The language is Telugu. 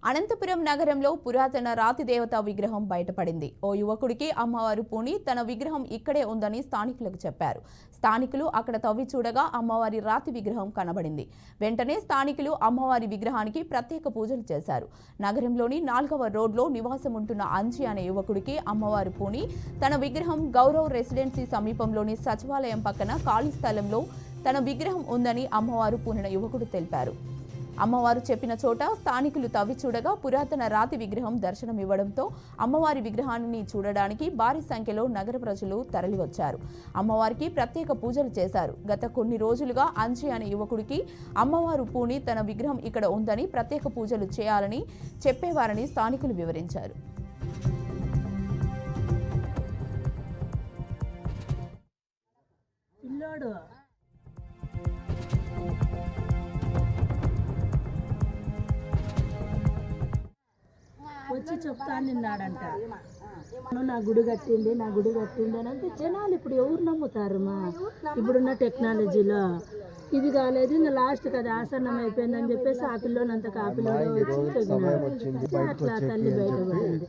అనంతపురం నగరంలో పురాతన రాతి దేవత విగ్రహం బయటపడింది. ఓ యువకుడికి అమ్మవారు పూని తన విగ్రహం ఇక్కడే ఉందని స్థానికులకు చెప్పారు. స్థానికులు అక్కడ తవ్వి చూడగా అమ్మవారి రాతి విగ్రహం కనబడింది. వెంటనే స్థానికులు అమ్మవారి విగ్రహానికి ప్రత్యేక పూజలు చేశారు. నగరంలోని 4వ రోడ్లో నివాసం ఉంటున్న అంజి అనే యువకుడికి అమ్మవారు పూని తన విగ్రహం గౌరవ్ రెసిడెన్సీ సమీపంలోని సచివాలయం పక్కన ఖాళీ స్థలంలో తన విగ్రహం ఉందని అమ్మవారు పూనిన యువకుడు తెలిపారు. అమ్మవారు చెప్పిన చోట స్థానికులు తవ్వి చూడగా పురాతన రాతి విగ్రహం దర్శనమివ్వడంతో అమ్మవారి విగ్రహాన్ని చూడడానికి భారీ సంఖ్యలో నగర ప్రజలు తరలివచ్చారు. అమ్మవారికి ప్రత్యేక పూజలు చేశారు. గత కొన్ని రోజులుగా అంజి అనే యువకుడికి అమ్మవారు పూని తన విగ్రహం ఇక్కడ ఉందని ప్రత్యేక పూజలు చేయాలని చెప్పేవారని స్థానికులు వివరించారు. వచ్చి చెప్తా నిన్నాడంట, నా గుడి కట్టిండి అని అంటే జనాలు ఇప్పుడు ఎవరు నమ్ముతారమ్మా? ఇప్పుడున్న టెక్నాలజీలో ఇది కాలేదు, ఇంకా లాస్ట్ కదా ఆసన్నం అయిపోయిందని చెప్పేసి ఆ పిల్లోనంత ఆ పిల్లలో వచ్చి అట్లా తల్లి బయటపడింది.